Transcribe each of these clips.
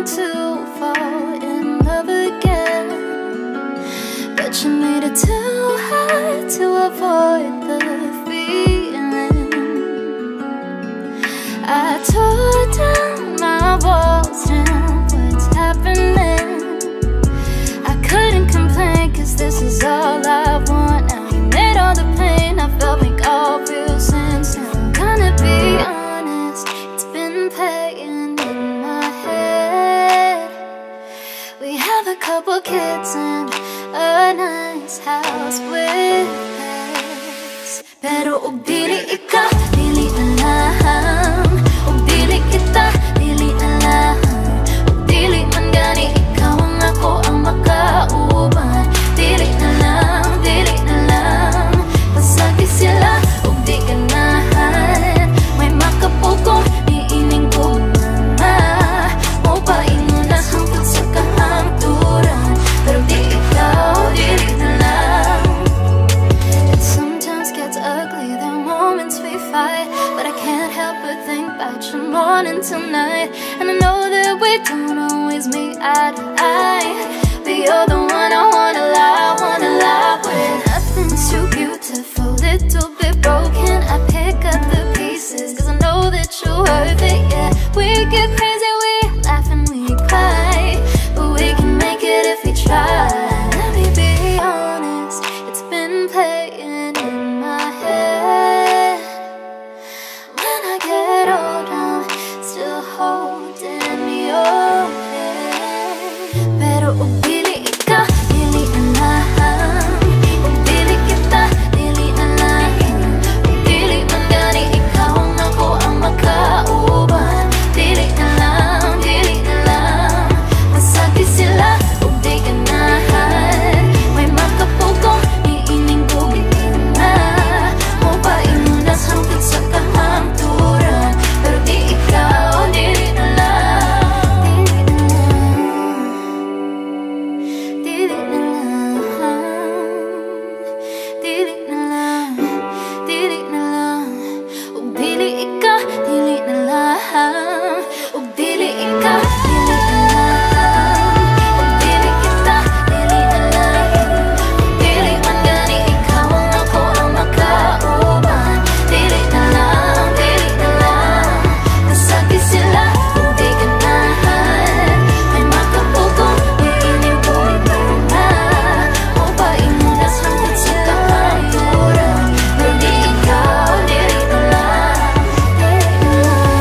want to fall in love again, but you made it too hard to avoid the feeling. I tore down my walls and what's happening. I couldn't complain, cause this is all I want. Now you made all the pain I felt make all real sense. And I'm gonna be honest, it's been playing in my head. We have a couple kids and a nice house with pets, pero ubili ikaw, dili na lang. Ubili kita, dili na lang. Ubili man gani, ikaw ang ako ang makauban. Dili na lang, dili na lang. Pasagi sila, ug di ganahan. May makapugong, niining ko mama. Mo pa inunas hangtod sa kahangturan, pero di ikaw, dili na lang. It sometimes gets ugly, there are moments we fight, but I can't help but think about you morning till night. And I know that we don't always meet eye to eye, but you're the one I wanna lie with. Nothing's too beautiful, little bit broken. I pick up the pieces, cause I know that you're worth it, yeah. We get crazy, we laugh and we cry, but we can make it if we try. Let me be honest, it's been playing in my head. When I get old, I'm still holding your hand. Pero ubili ikaw, dili na lang. Ubili kita, dili na lang. Ubili man gani, ikaw ang ako ang makauban. Dili na lang, dili na lang. Masagi sila, ug di ganahan. May makapugong, niining ko na. Mo pa inunas hangtod sa kahangturan, pero di ikaw, dili na lang. Dili na lang. Dili na lang. Dili na lang. Ug dili ikaw, dili na lang. Ug dili ikaw, dili na lang. Ug dili kita, dili na lang. Ug dili man gani, ikaw ang ako ang makauban. Dili na lang, dili na lang. Kasagi sila, ug di ganahan. May makapugong, niining ko na. Mo pa inunas hangtod sa kahangturan, pero di ikaw, dili na lang. Dili na lang.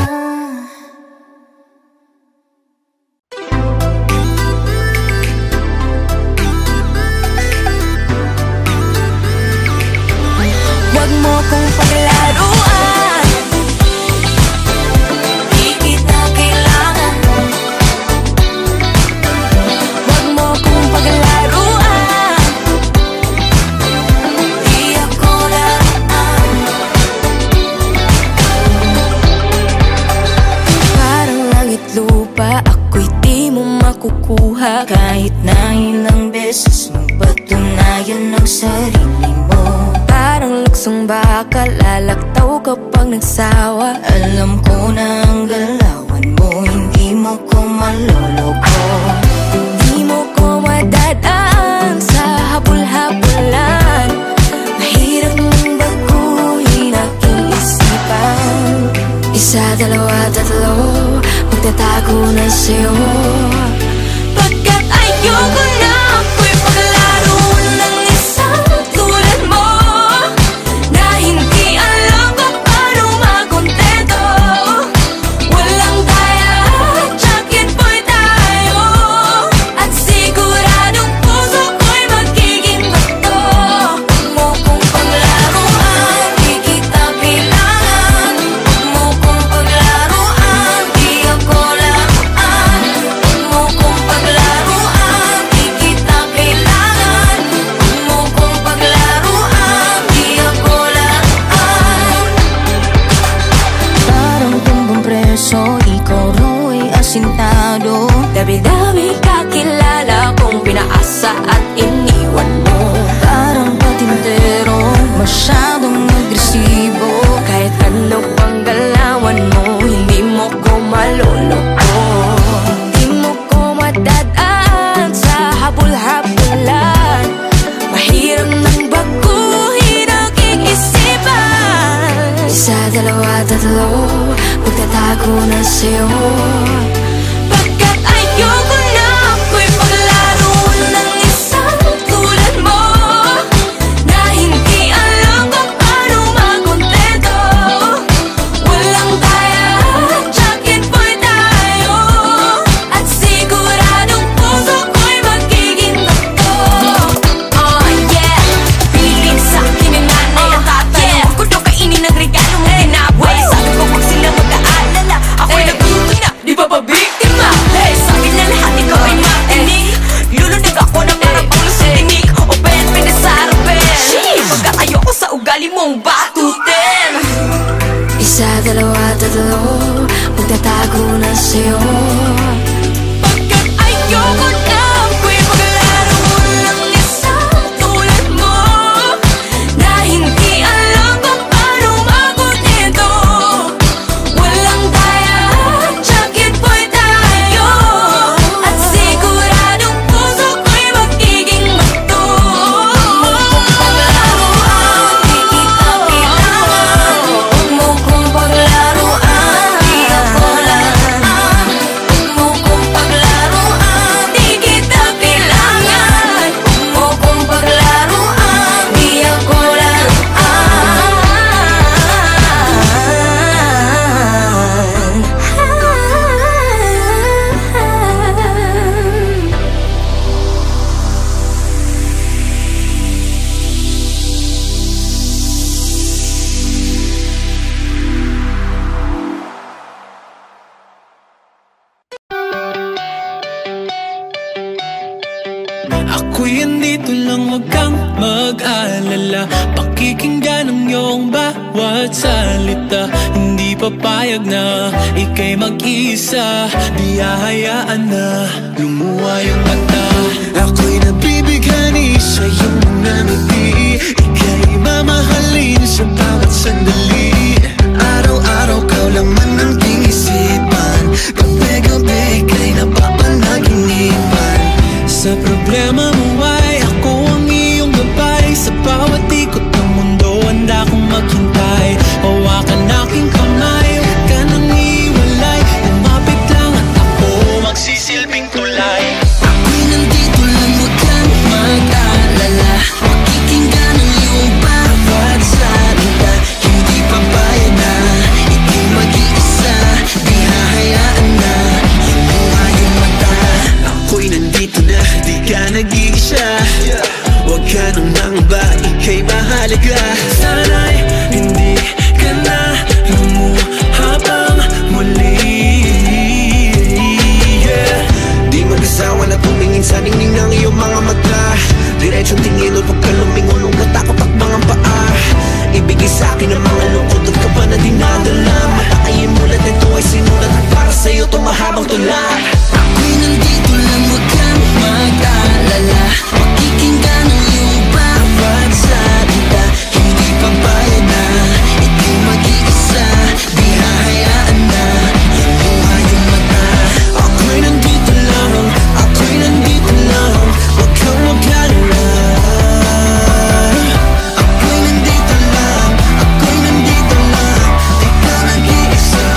Huwag mo kong paglaruan, di kita kailangan. Huwag mo kong paglaruan, di ako laruan. Parang langit lupa, ako'y di mo makukuha. Kahit na ilang beses mo patunayan ang sarili mo. Parang luksong baka, lalaktaw kapag nagsawa. Alam ko na ang galawan mo, hindi mo ko maloloko. Hindi mo ko madadaan sa habol-habulan. Mahirap mong baguhin aking isipan. Isa, dalawa, tatlo, magtatago na sa'yo. Pagkat ayoko na ako'y paglaro ng isang tulad mo, na hindi alam kung paano makontento. Walang daya, jacket boy tayo, at siguradong puso ko'y magiging bato. Huwag mo kong paglaruan, di kita kailangan. Huwag mo kong paglaruan, di ako laruan. Huwag mo kong paglaruan, di kita kailangan. Huwag mo kong paglaruan, di ako laruan. Parang tumbang preso, ikaw ro'y asintado. Dami-dami kakilala kong pinaasa at iniwan mo. Parang patintero, masyadong agresibo. Kahit ano pang galawan mo, hindi mo ko maloloko. Hindi mo Ako'y andito lang, wag kang mag-alala. Pakikinggan ang iyong bawat salita. Hindi papayag na ika'y mag-isa. Di hahayaan na lumuha yung mata. Ako'y nabibighani sa iyong mga ngiti. Ika'y mamahalin sa bawat sandali. Araw-araw ka laman ng aking isipan. Gabi-gabi ika'y napapanaginipan. Sa problema mo ay ako ang iyong gabay. Sa bawat ikot ng mundo handa kong maghintay. Hawakan aking kamay, huwag ka nang iwalay. Lumapit lang at ako magsisilbing tulay. Ako'y nandito lang, huwag kang mag-alala. Pakikinggan ang iyong bawat salita. Hindi papayag na ika'y mag-iisa. Di hahayaan na lumuha yung mata. Ako'y nandito na, di ka nag-iisa. Huwag ka nang mangamba, ika'y mahalaga. Sana'y hindi ka na lumuha pang muli. Di mag-asawa na tumingin sa ningning ng iyong mga mata. Diretsong tingin o huwag ka lumingon o matakot at mga paa. Ibigay sa akin ang mga lungkot at kaba na dinadala. Matakayin mulat nito ay sinulat at para sa'yo itong mahabang tula. Ako'y nandito lang, huwag kang mag-alala. Pakikinggan ang iyong bawat salita. Hindi papayag na ika'y mag-iisa. Di hahayaan na lumuha yung mata. Ako'y nandito lang, ako'y nandito lang. Huwag kang mag-alala. Ako'y nandito lang, ako'y nandito lang. Di ka nag-iisa.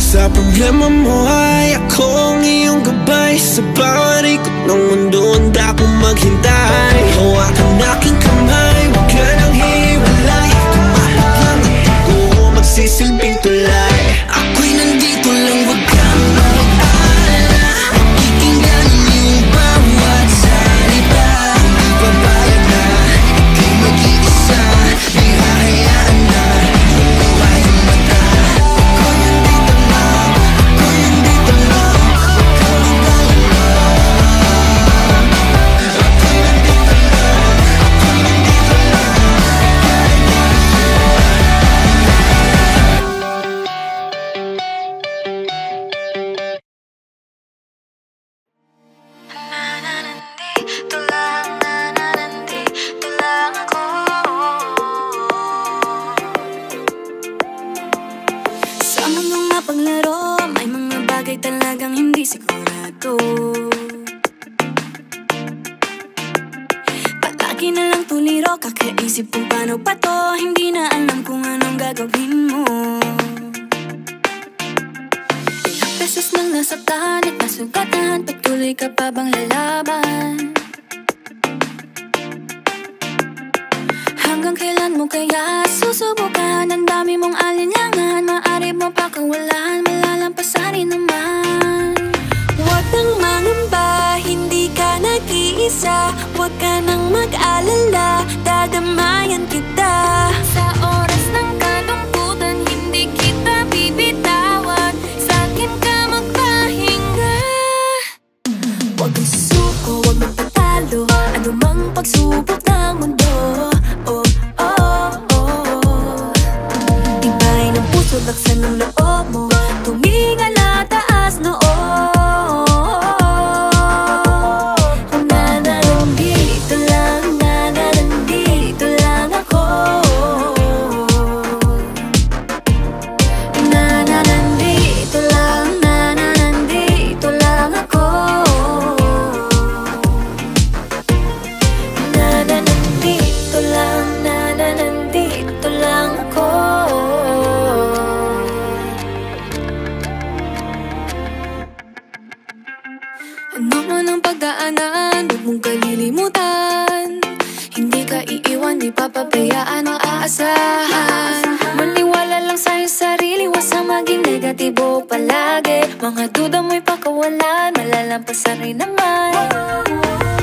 Sa problema mo ay ako ang iyong gabay. Sa bawat ikot ng mundo handa kong maghintay. Hawakan aking kamay, huwag ka nang hiwalay. Kumahal lang at ako magsisilbing tulay. Ako'y nandito lang, huwag kang mag-alala. Pakikinggan ang iyong bawat salita. Hindi papayag na ika'y mag-iisa. Di hahayaan na lumuha yung mata. Ako'y nandito lang, ako'y nandito lang. Huwag kang mag-alala. Ako'y nandito lang, ako'y nandito lang. Nandito lang, nandito lang ako. Sa mundong mapaglaro, may mga bagay talagang hindi sigurado. Palagi na lang tuliro, kakaisip kung paano pa to. Hindi na alam kung anong gagawin mo. Ilang beses nang nasaktan at nasugatan, patuloy ka pa bang lalaban? Hanggang kailan mo kaya susubukan? Ang dami mong alinlangan, maaari mo pa kawalan, malalampasan rin naman. Huwag nang mangamba, hindi ka nag-iisa. Huwag ka nang mag-alala, dadamayan kita. Sa oras ng kalungkutan, hindi kita bibitawan. Sa'kin ka magpahinga. Huwag kang susuko, huwag magpatalo. Ano mang pagsubok ng mundo, oh, oh, oh. Tibay ng puso, laksan ng loob mo. Tumingala, taas noo. Nandito lang ako. Nandito lang ako. Nandito lang ako. Ano man ang pagdaanan, huwag mong kalilimutan. Hindi ka iiwan, di papabayaan o aasahan. Maniwala lang sa'yo sarili, huwag sa maging negatibo palagi. Mga duda mo'y pakawalan, malalampasan rin naman.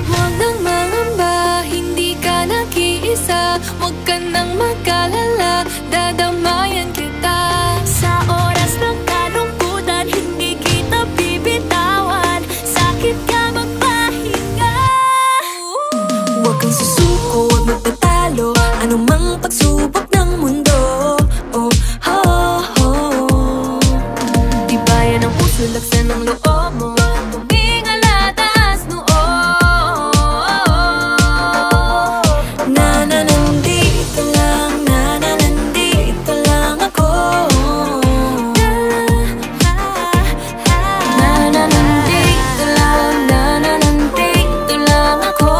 Huwag nang mangamba, hindi ka nag-iisa. Huwag ka nang mag-alala, dadamayan kita. Sa oras ng kalungkutan, hindi kita bibitawan. Sakit ka magpa sulaksan ng loob mo, tumingala taas noo. Nananandito lang, nananandito lang ako. Nananandito lang, nananandito lang ako.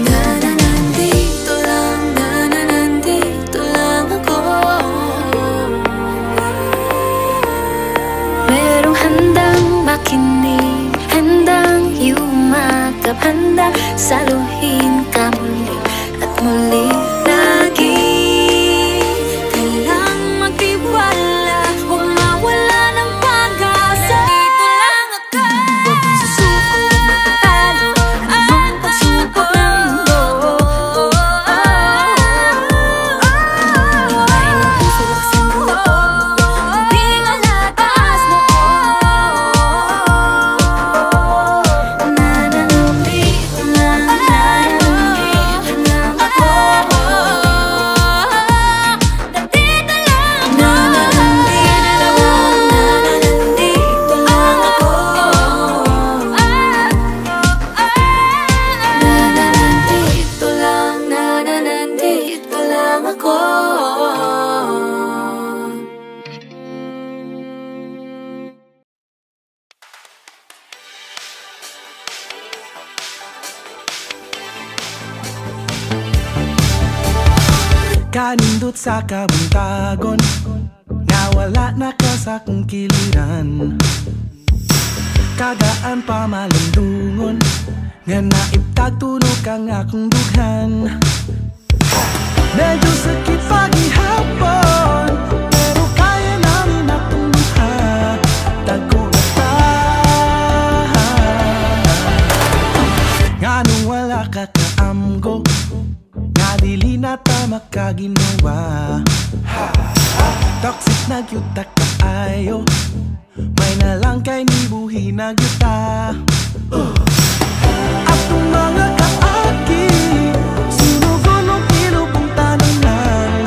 Nananandito lang, nananandito lang ako. Merong handang makinig, handang yumakap, handang saluhin ka muli at muli. Lagi ka lang magtiwala, huwag mawala ng pag-asa. Dito lang ako. Huwag kang susuko, matatalo, anumang pagsubok ng mundo. Ay ng puso laksan ng loob mo, tumingala taas noo. Nananandito lang, nananandito lang ako. Nandito lang, nananandito lang, nananandito lang ako. Nananandito lang, nananandito lang ako. Kanindot sa kabuntagon, nawala na ka sa kong kiliran. Kagaan pa malandungon, nga naibtag tunog ang akong dughan. Medyo sakit paghihapon, pero kaya namin akong duha. Tago na ta, nga nung wala ka kaamgo, nga dili na ta makaginawa. Toxic na gyuta kaayo, may nalang kay nibuhi na gyuta. Atong mga kaagi, sinugon ng ilubong tananan,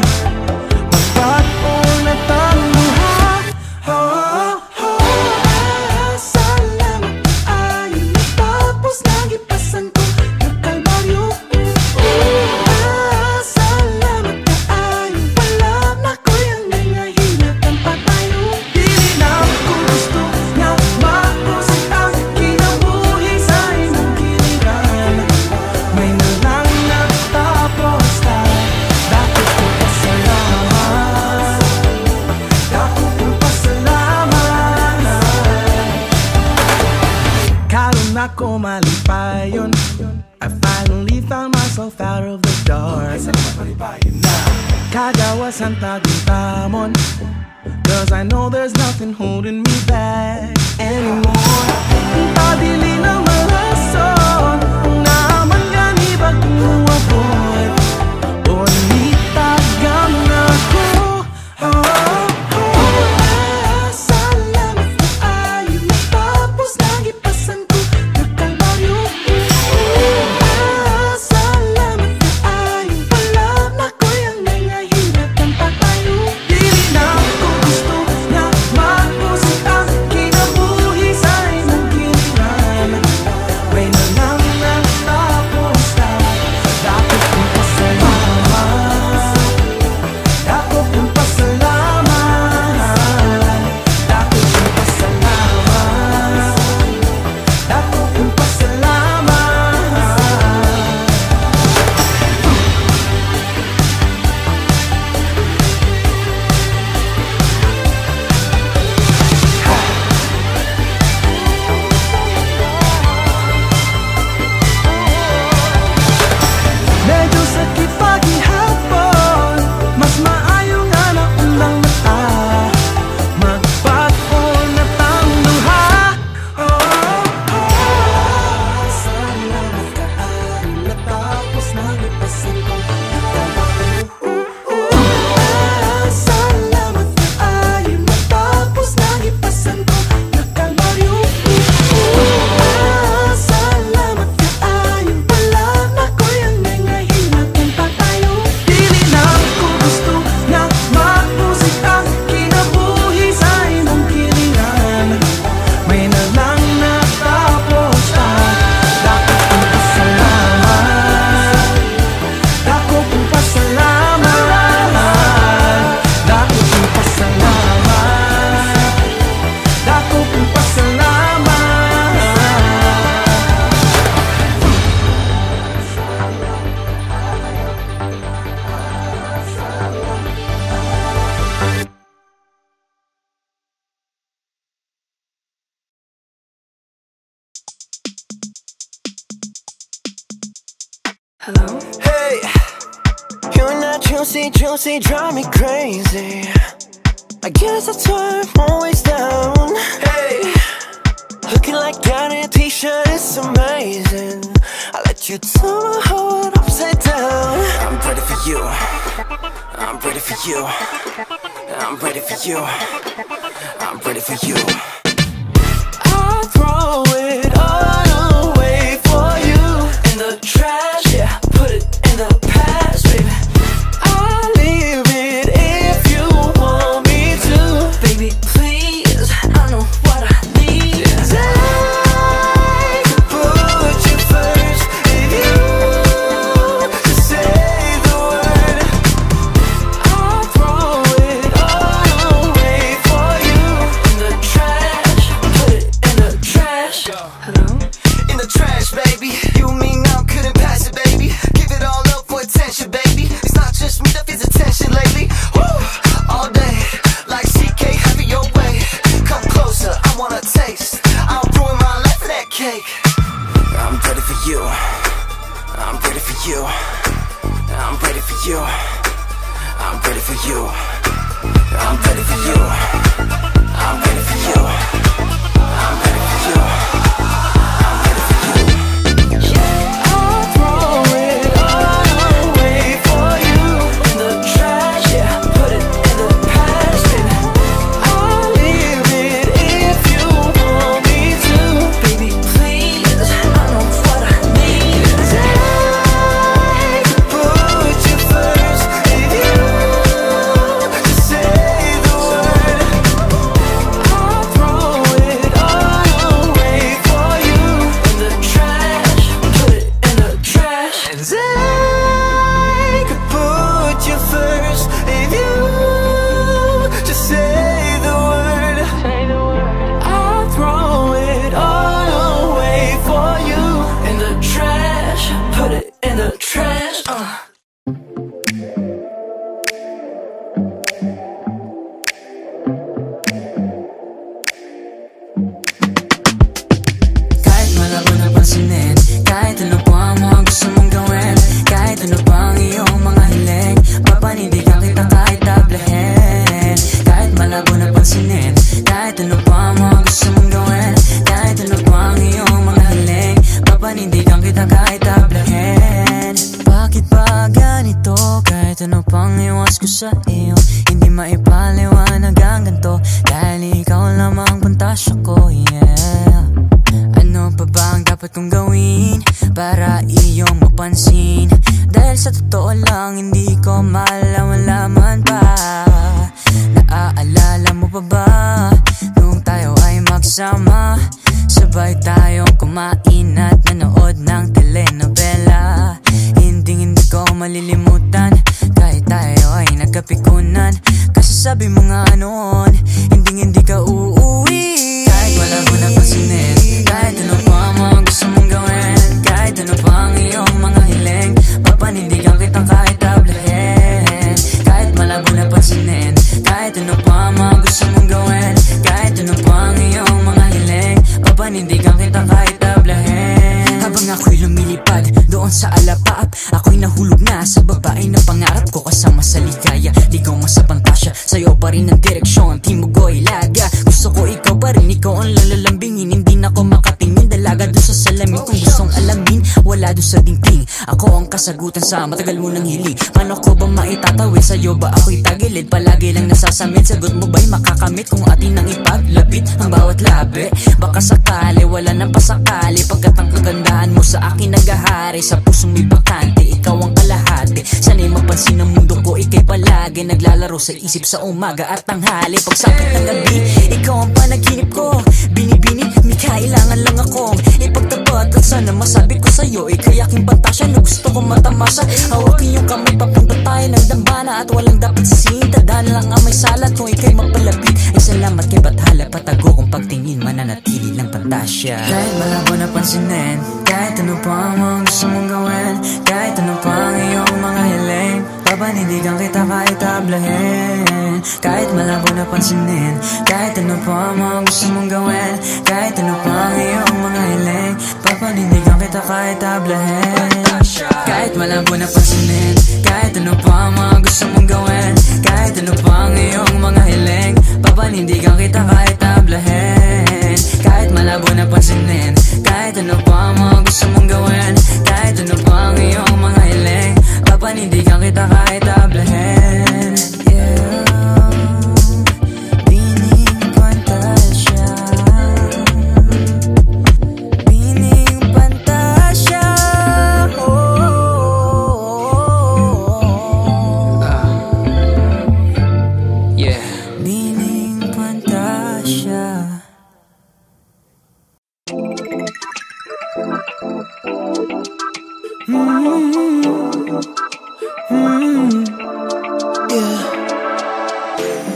magpag-on na tang duha. Salamat kaayo, natapos nagipasan ko ng kalbaryo. Salamat kaayo, wala na ko yung nangahinatan pa tayo. Dili na ako gusto nga mapusin ang kinabuhi sa imong kiliran. May nalang natapos na, dako ko pasalamat, dako ko pasalamat. Karon ako malipayon, I finally found myself out of the dark. Kagawasan taguntamon, cause I know there's nothing holding me back anymore. Padili ng marason, naman gani ba kumuwabot, o nitagam na ko. Salamat kaayo, natapos nagipasan ko ng kalbaryo. Salamat kaayo, wala na ko yung nangahinatan pa tayo. Dili na ako gusto nga mapusin ang kinabuhi sa imong kiliran. Hello? Hey, you're not juicy, juicy, drive me crazy. I guess that's why I'm always down. Hey, looking like that in a t-shirt, it's amazing. I let you turn my heart upside down. I'm ready for you. I'm ready for you. I'm ready for you. I'm ready for you. I'll throw it all away for you. In the trash, yeah, put it in the past, baby. I'll leave it if you want me to. Baby, please, I know what I need. I could put you first if you just say the word. I'll throw it all away for you. In the trash, put it in the trash. Hello? In the trash, baby. You mean I couldn't pass it, baby? Give it all up for attention, baby. It's not just me that feels attention lately. Woo! All day, like CK, have it your way. Come closer, I wanna taste. I'll ruin my life for that cake. I'm ready for you. I'm ready for you. I'm ready for you. I'm ready for you. I'm ready for you. I'm ready for you. I'm ready for you. I'll throw it all away for you. In the trash, yeah, put it in the past, baby. I'll leave it if you want me to. Baby, please, I know what I need. I could put you first if you just say the word. I'll throw it all away for you. In the trash, put it in the trash. And I could put you first if you just say the word. I'll throw it all away for you. In the trash, put it in the trash. Kahit malabo na pansinin, kahit ano pa ang mga gusto mong gawin, kahit ano pa ang iyong mga hiling, papanindigan kita kahit tablahin. Kahit malabo na pansinin, kahit ano pa ang mga gusto mong gawin, kahit ano pa ang iyong mga hiling, papanindigan kita kahit tablahin. Bakit ba ganito? Kahit ano pang iwas ko sa iyo, hindi maipaliwanag ang ganito, dahil ikaw lamang pantasya ko, yeah. Ano pa ba ang dapat kong gawin para iyong mapansin? Dahil sa totoo lang, hindi ko malaman pa. Naaalala mo pa ba nung tayo ay magsama? Sabay tayong kumain at nanood ng telenovela. Hindi ko malilimutan kahit tayo ay nagkapikunan. Kasi sabi mo nga noon, hindi ka uuwi. Kahit wala mo na pansinin, kahit ano pa ang mga gusto mong gawin, kahit ano pa ang iyong mga hiling, papanindigan kita kahit tablahin. Kahit malabo na pansinin, kahit ano pa ang mga gusto mong gawin, kahit ano pa ang iyong mga hiling, papanindigan kita kahit tablahin. Habang ako'y lumilipad doon sa alapaap, ako'y nahulog na sa babae na pangarap ko. Kasama sa ligaya, ligaw mo sa pantasya, sa'yo pa rin ang direksyon, timog o ilaga. Gusto ko ikaw pa rin, ikaw ang lalalambingin. Hindi na ko makatingin, dalaga doon sa salamin. Kung gustong alamin, wala doon sa dingding. Ako ang kasagutan sa matagal mo ng hiling. Paano ko ba maitatawid, sa'yo ba ako'y tagilid? Palagi lang nasasamid, sagot mo ba'y makakamit? Kung atin ang ipaglapit ang bawat labi, baka sakali, wala nang pasakali. Pagkat ang kagandaan mo sa akin naghahari, sa pusong may bakante, ikaw ang kalahati. Sana'y mapansin ang mundo ko, ika'y palagi naglalaro sa isip sa umaga at tanghali. Pagsapit ng gabi, ikaw ang panaginip ko. Binibini, may kailangan lang akong ipagtapat. At sana masabi ko sa'yo, ika'y aking pantasya na gusto kong matamasa. Hawakin yung kamay, papunta tayo ng dambana. At walang dapat sisihin, tadaan lang ang may salat. Kung ika'y magpalapit, ay salamat kay Bathala. Patago kung pagtingin, mananatili lang pantasya. Kahit malabo na pansinin, kahit ano pa ang mga gusto mong gawin, kahit ano pa ang iyong mga hiling, papanindigan kita kahit tablahin. Kahit malabo na pansinin, kahit ano pa ang mga gusto mong gawin, kahit ano pa ang iyong mga hiling, Papanindigan kita kahit tablahin, kahit malabo na pansinin, kahit ano pa ang mga gusto mong gawin, kahit ano pa ang iyong mga hiling. Papanindigan kita kahit tablahin, kahit malabo na pansinin, kahit ano pa ang mga gusto mong gawin, kahit ano pa ang iyong mga hiling. Papanindigan kita kahit tablahin.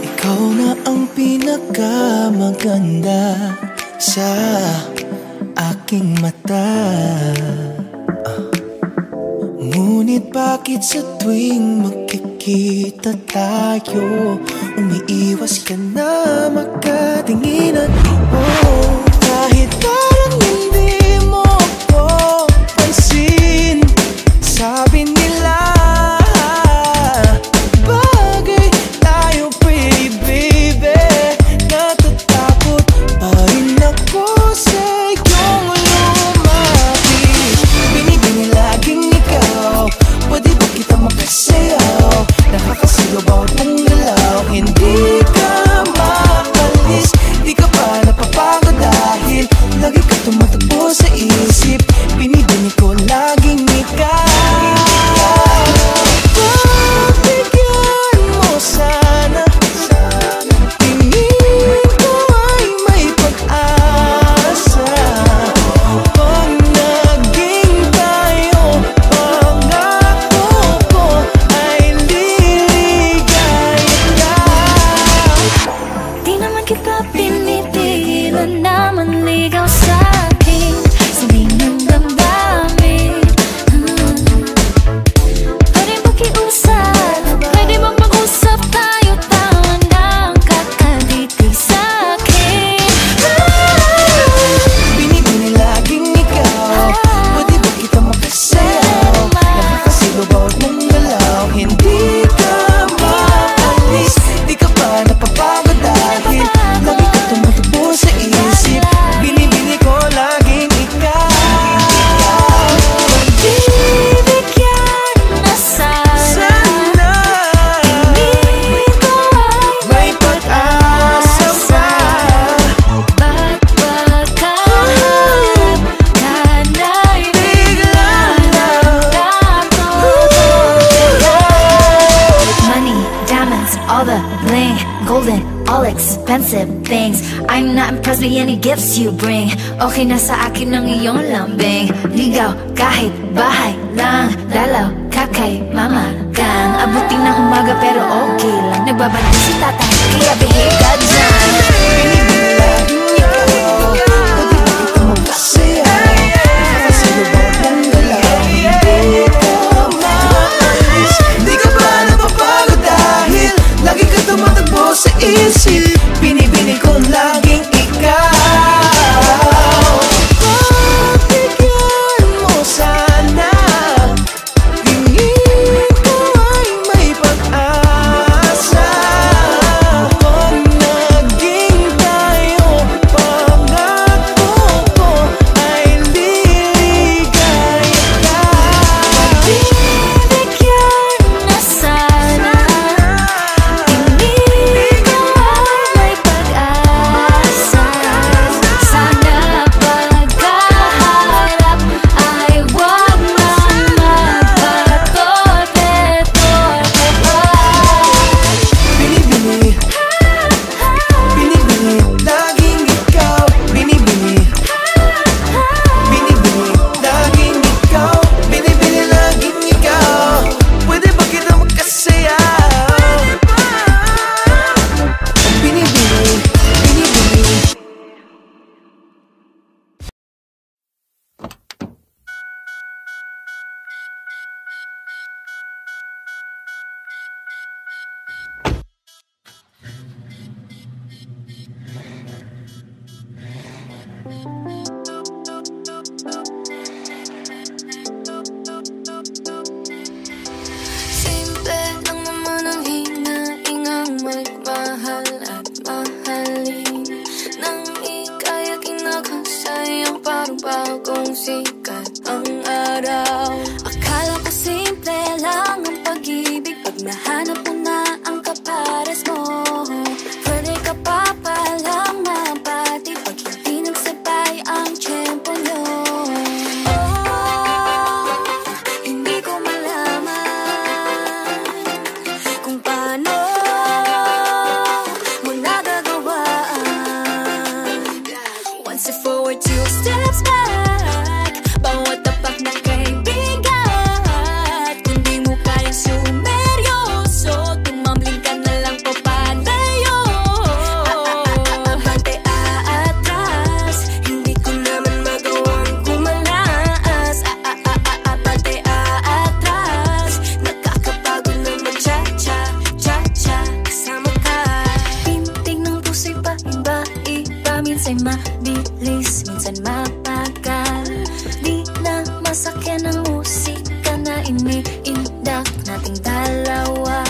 Ikaw na ang pinakamaganda sa aking mata. Ngunit bakit sa tuwing magkikita tayo, umiiwas ka na makatinginan? Oh, kahit parang hindi mo ko pansin, sabi nila bagay tayo, pretty baby. Natatakot pa rin ako sa iyong lumapit. Binibini laging ikaw, pwede ba kita makasayaw? Nakakasigaw bawat mong galaw, hindi ka maalis, di ka pa napapagod dahil lagi ka tumatakbo sa isip. Binibini ko laging ikaw. Pagbigyan mo sana, tingin ko ay may pag-asa. Pag naging tayo, pangako ko ay liligaya ka. Di naman kita pinipigilan na manligaw sa'kin, sabihin ng damdamin. Pwede makiusap, pwede bang mag-usap tayo, tawa ng kakaditi sa'kin. Binibini laging ikaw, pwede ba kita makasayaw? Nakakasigaw bawat mong galaw, hindi ka maalis, di ka pa napapagod dahil lagi ka tumatakbo sa isip. Binibini ko laging ikaw. Bibigyan na sana, tingin ko ay May pag-asa pa. ba't pagkaharap ka na'y bigla lang money, diamonds, all the bling, golden, all expensive things. I'm not impressed by any gifts you bring. Okay na sa akin ang iyong lambing. Ligaw kahit bahay lang, dalaw ka kay mama gang. Abutin ng umaga pero okay lang, nagbabalik si tatay kaya behave ka dyan. Binibini laging ikaw, pwede ba kita makasayaw? Nakakasigaw bawat mong galaw, hindi ka maalis, di ka pa napapagod dahil lagi ka tumatakbo sa isip. Binibini ko laging ikaw. Pagbigyan mo sana, tingin ko ay may pag-asa. Pag sumikat ang araw. Akala ko simple lang ang pag-ibig, pag nahanap mo na ang kapares mo. Pwede ka pa palang mapati pag hindi nagsabay ang tiyempo nyo. Hindi ko malaman kung paano mo nagagawaan. One step forward, two steps back. Bawat tapak na kaibigan, kung di mo kayang sumeryoso, tumambling ka na lang papalayo. Abante aatras, hindi ko naman magawang kumalas. Abante aatras, nakakapagod na mag-cha-cha, cha-cha, kasama ka. Tintig ng puso'y paiba-iba, minsan mabilis, minsan mapagal. Di na masakyan ang musika na iniindak nating dalawa.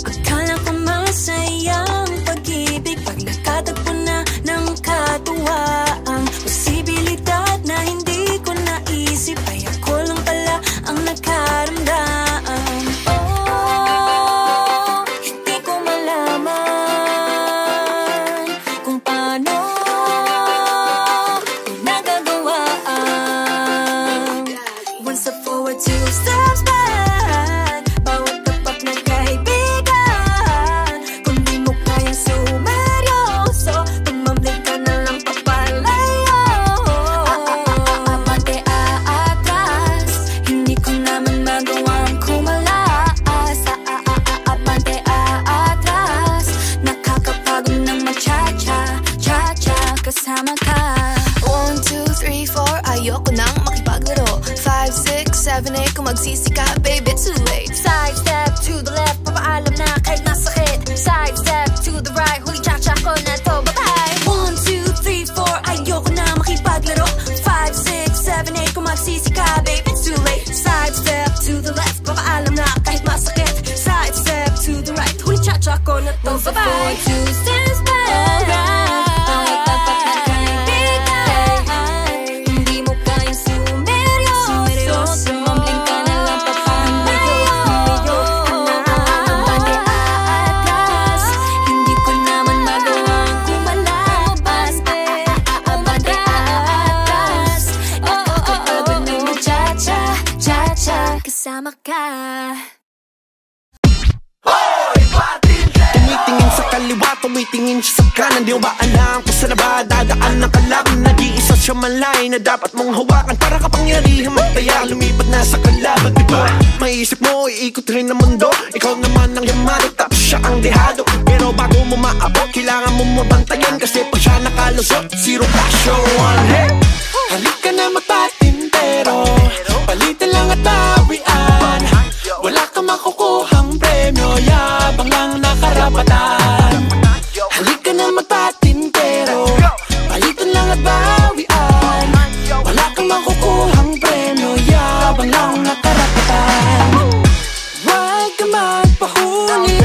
Akala ko masayang pag-ibig pag nakatagpo na ng katuwaan. Posibilidad na hindi ko naisip ay ako lang pala ang nagkaramdam. Oh, hindi ko malaman kung paano ko nagagawaan. One step forward, two steps back. Bawat tapak na kaibigan, kung di mo kayang sumeryoso, tumambling ka na lang papalayo. Abante aatras, hindi ko naman magawang kumalas. Abante aatras, nakakapagod ng mag-cha-cha, cha-cha, kasama ka. 1, 2, 3, 4, ayoko nang makipaglaro. 5, 6, 7, 8, kung magsisika, baby, too late. Side step to the left, papaalam na kahit masakit. Side step to the right, huli cha-cha ko na to, bye-bye. 1, 2, 3, 4, ayoko na makipaglaro. 5, 6, 7, 8, kung magsisika, babe, it's too late. Side step to the left, papaalam na kahit masakit. Side step to the right, huli cha-cha ko na to, bye-bye. 2 steps back. Bawat tapak na kaibigan, hindi mo kayang sumeryoso, tumambling ka na lang papalayo. Abante aatras, hindi ko naman magawang kumalabas. Abante aatras, nakakapagod na mag-cha-cha, cha-cha, kasama ka. Tumitingin sa kaliwa, tumitingin siya sa kanan. Di mo ba alam kung saan na ba dadaan ng kalaban? Nag-iisa siya malay na dapat mong hawakan para kapangyarihan magtaya, lumipad na sa kalaban. Diba, maisip mo, iikot rin ang mundo. Ikaw naman ang yamado, tapos siya ang dehado. Pero bago mo maabot, kailangan mo mabantayan, kasi pag siya nakalusot, zero passion. Hey! Halika na magpatintero, palitan lang at tawian. Wala kang makukuhang premyo, yabang lang na karapatan. Halika na magpatintero, palitan lang at bawian. Wala kang makukuhang premyo, yabang lang na karapatan. Huwag ka magpahuli,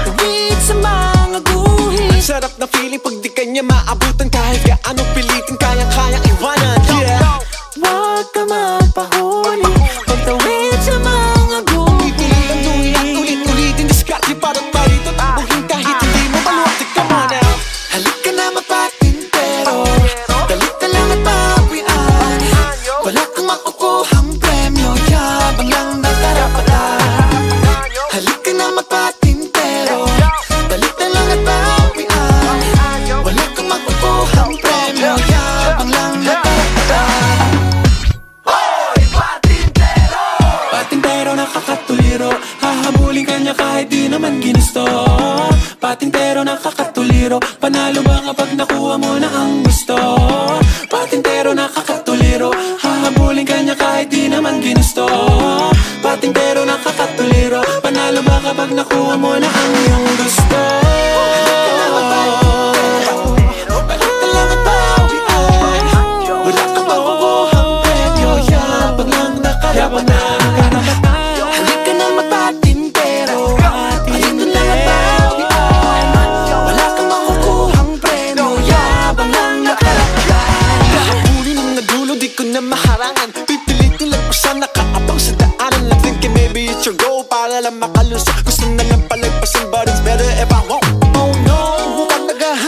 tawid sa mga guhit. Sarap na feeling pag di kanya maabutan, kahit gaano pilitin, kayang-kayang iwanan. Yeah. Huwag ka magpahuli, pagtawid sa mga guhit. Ulit-ulitin, diskarte para't parito, tambuhin kahit hindi mo balutik. Come on now. Halika na magpatintero, dalita lang at bawian. Wala kang makukuhang premyo, yabang lang na karapatan. Halika na magpatintero, dalita lang at bawian. Wala kang makukuhang premyo, yabang lang na karapatan. Patintero, nakakatuliro, hahabulin ka niya kahit di naman ginusto. Patintero, nakakatuliro, panalo ba kapag nakuha mo na ang gusto? Patintero, nakakatuliro, hahabulin ka niya kahit di naman ginusto. Patintero, nakakatuliro, panalo ba kapag nakuha mo na ang iyong gusto? Palitan lang at bawian, wala kang makukuhang premyo, yabang lang na karapatan. Halika na magpatintero, palitan lang at bawian. Wala kang makukuhang premyo, yabang lang na karapatan. Lahabulin ang nadulo, di ko na maharangan.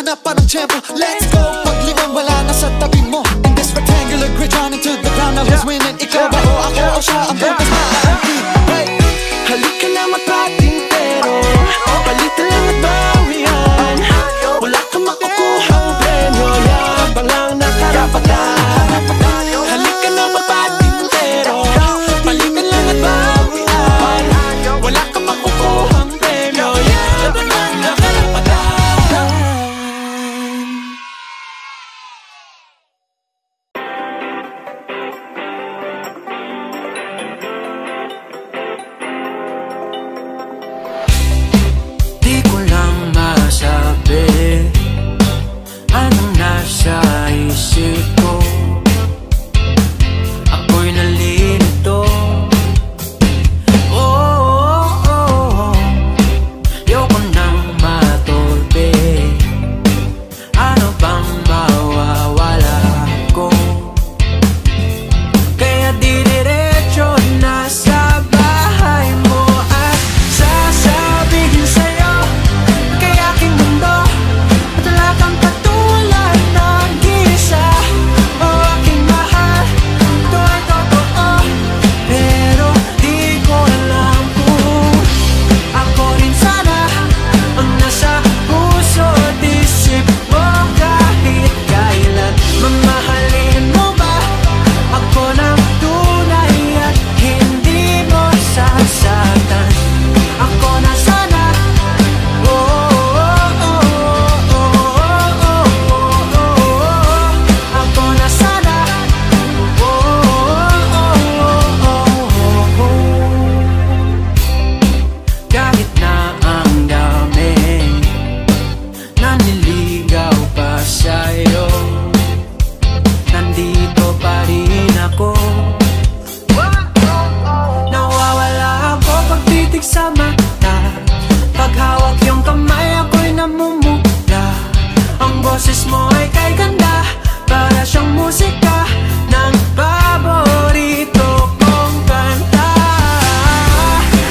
na parang tiyempo. Let's go. Paglingon wala na sa tabi mo. In this rectangular grid running to the ground. Now who's winning? Ikaw ba o ako o siya? Ang bukas maaanti. Hey, halika na magpatintero. Palitan lang at bawian. Wala kang makukuhang premyo. Yabang lang na karapatan. Halika na magpatintero. Palitan lang at bawian. Wala kang makukuhang premyo. Yabang lang na karapatan. Di ko lang masabi anong nasa isip ko. Ako'y nalilito. Ayoko nang matulbi. Ano bang mawawala ko? Kaya didiretso na sa bahay mo at sasabihin sa'yo kay aking mundo at wala kang katulad ng isa. O aking mahal, ito ay totoo. Pero di ko alam kung ako rin sana ang nasa puso at isip mo kahit kailan. Mamahalin mo ba ako ng tunay at hindi mo sasaktan? Ako na sana. Ako na sana. Kahit na ang dami naniligaw pa sa'yo, nandito pa rin ako. Nawawala ako pagtitig sa mata. Paghawak yung kamay ako'y namumula. Ang boses mo ay kay ganda, para siyang musika ng paborito kong kanta.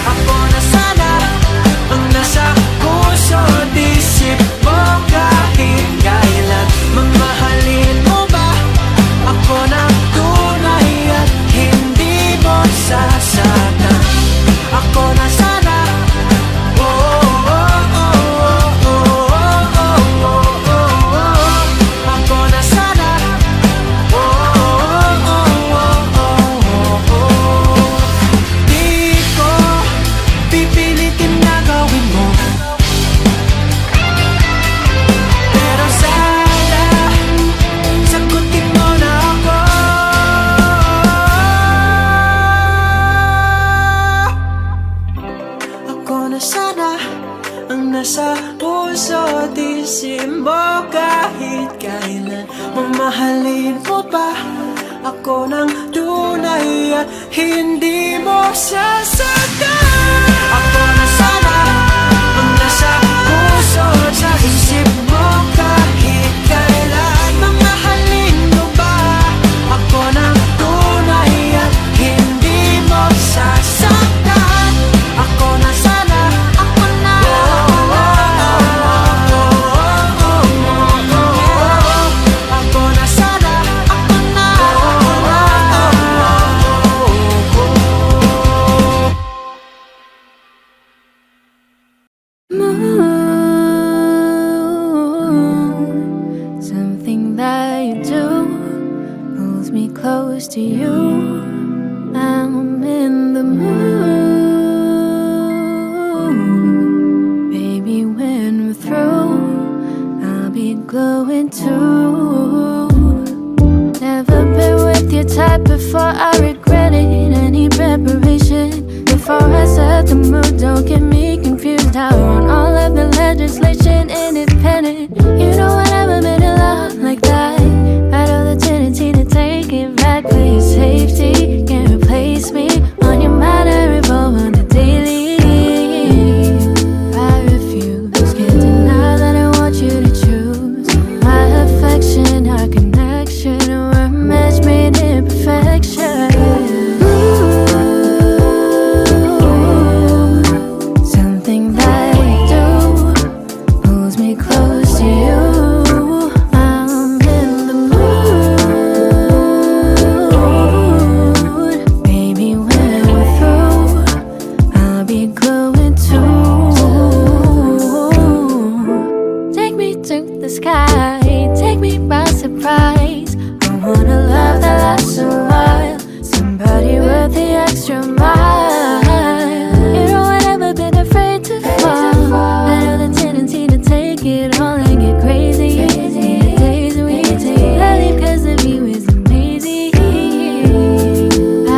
Ako na sana ang nasa puso at isip mo kahit kailan. Mamahalin mo ba ako ng tunay at hindi mo sasaktan? Ako na sana. Ako na sana. Di ko pipilitin na gawin mo, pero sana sagutin mo na ako. Ako na sana ang nasa puso at isip mo kahit kailan. Mamahalin mo ba ako ng tunay at hindi mo sasaktan? Ako na sana ang nasa puso at sa isip mo kahit kailan. Mamahalin mo ba ako ng tunay at hindi mo sasaktan? Ako na sana. Ako na. Ako na sana. Ako na. Something that you do pulls me close to you. I'm in the mood. Baby, when we're through, I'll be glowing too. Never been with your type before, I regret it. Any preparation before I set the mood. Don't get me confused. I want all of the legislation independent. You know I never been in love like that. Battle the tendency to take it back. Please, safety can't replace me. On your mind, I revolve on the daily. I refuse, can't deny that I want you to choose my affection, our connection. We're a match made in perfection. Something that you do pulls me close to you. right. Take me by surprise. I wanna love that lasts a while. Somebody worth the extra mile. You know I've never been afraid to fall. I know the tendency to take it all and get crazy. The days we take I leave 'cause of you is amazing.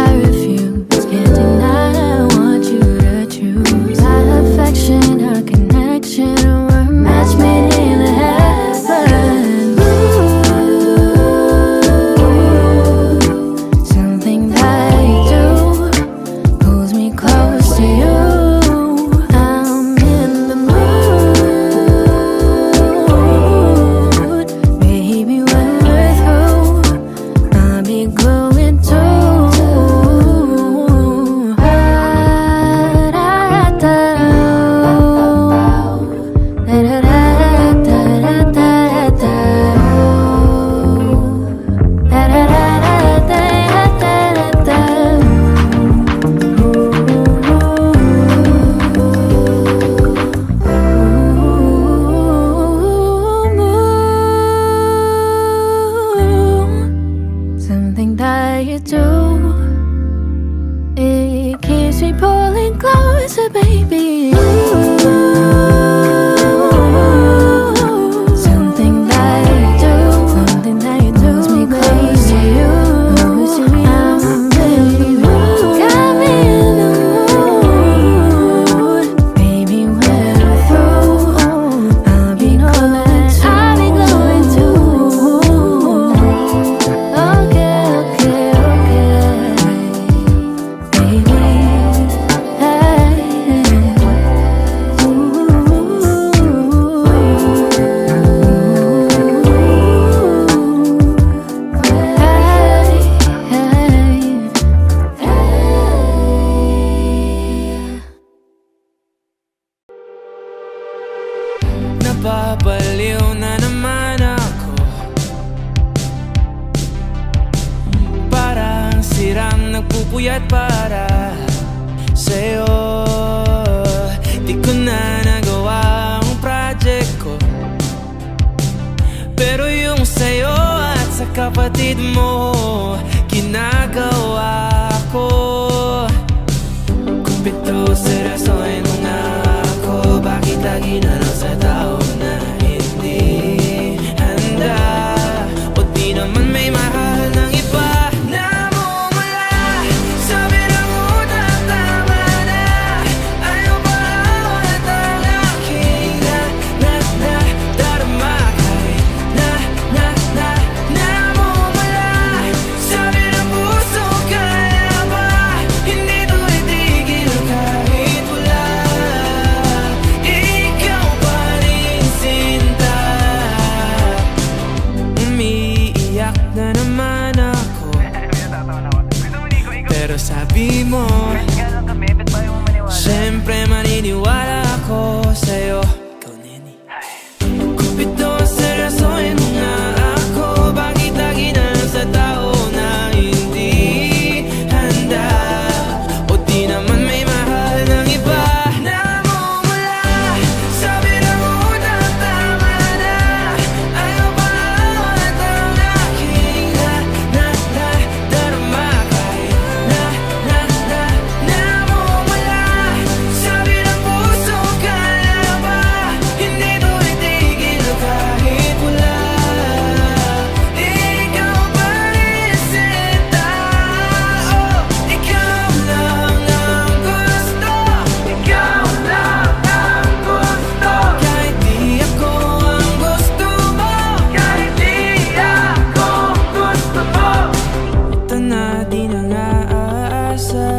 I refuse, can't deny I want you to choose. Our affection, our connection, we're a match made in the heavens. Something that you do pulls me close to you. I'm in the mood, baby. When we're through, I'll be glowing too. Something that you do, it keeps me pulling closer, baby. Something that you do, something that you do, pulls me close to you. I'm in the mood, got me in the mood, baby. When we're through, I'll be glowing too. Okay, baby, hey. Napapaliw na naman ako. Parang sirang nagpupuyat para sa'yo. Di ko na nagawa ang project ko, pero yung sa'yo at sa kapatid mo ginagawa ko. Kumpito seryosohin mo nga ako. Bakit lagi na lang sa tao na hindi handa? O di naman may mahal ng iba? Namumula sa birang utang, tama na. Ayaw ba ulit ang aking darama? Kahit namumula sa birang puso. Kaya ba hindi to itigil kahit wala? Ikaw pa rin sinta. Umiiyak na naman ako, pero sabi mo siyempre maniniwala ako sa'yo. Ikaw, Neni. Kupito, seryosohin mo nga ako. Bakit lagi na lang sa tao na hindi handa? O di naman may mahal ng iba? Namumula sa birang utang, tama na. Ayaw ba ulit ang aking darama? Kahit namumula sa birang puso. Kaya ba hindi to itigil kahit wala? Ikaw pa rin sinta. Oh, ikaw lang ang gusto. Ikaw lang ang gusto. Kahit di ako ang gusto mo. Kahit di ako gusto mo. Ito na, di na nga aasa.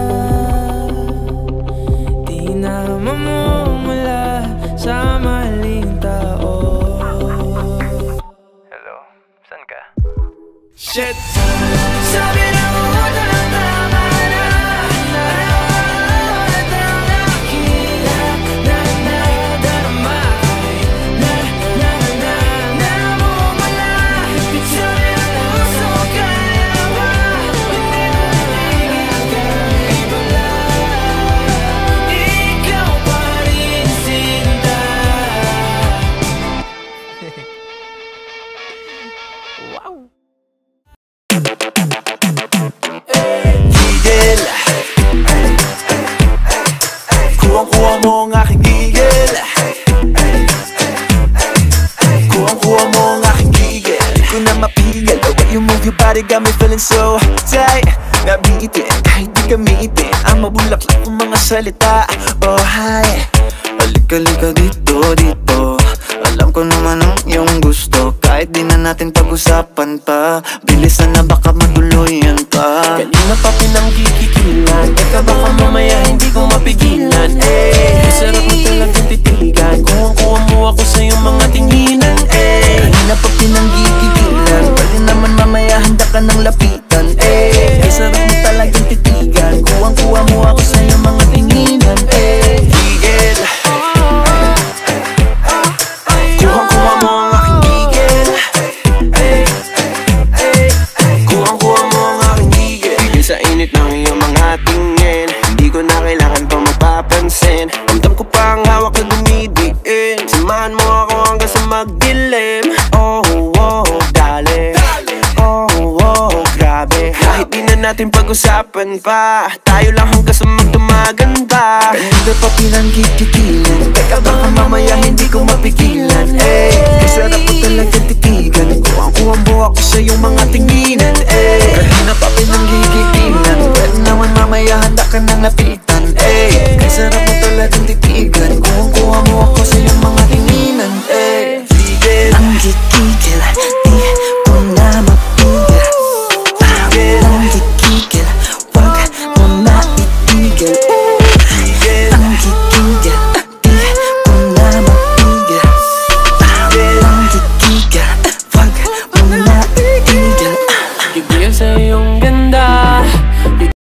Di na mamumula sa maling tao. Hello, saan ka? Shit! Sabi na utang, tama na. Ayaw ulit ang aking darama. Namumula sa birang puso. Kaya ba hindi mo itigil kahit wala? Ikaw pa rin sinta. Gigil, kuwang-kuwa mo ang aking gigil. Kuwang-kuwa mo ang aking gigil. Di ko na mapigil. The way you move your body got me feeling so tight. Nabitin, kahit di gamitin ang mabulaklak kong mga salita. Oh hi, halika-lika dito, dito. Alam ko naman ang iyong gusto, kahit di na natin pag-usapan pa. Bilisan na baka matuluyan pa. Kanina pa pinanggigigilan, teka baka mamaya hindi ko mapigilan. Sarap mo talagang titigan, kuwang-kuwa mo ako sa iyong mga tinginan. Kanina pa pinanggigigilan, pwede naman mamaya handa ka ng lapitan. Sarap mo talagang titigan, kuwang-kuwa mo ako sa iyong mga tinginan. Gigil, kuwang-kuwa mo ang aking gigil. Kuwang-kuwa mo ang aking gigil. Gigil sa init ng iyong mga tingin, hindi ko na kailangan pa mapapansin. Ramdam ko pa ang hawak na dumidiin. Samahan mo ako hanggang sa magdilim. Oh, oh, dale. Oh, oh, grabe. Kahit di na natin pag-usapan pa, tayo lang hanggang sa magdumagan pa. Kanina pa pinanggigigilan, teka baka mamaya hindi ko mapigilan. Sarap ko talagang titigan, kuwang-kuwang mo ako sa iyong mga tingin.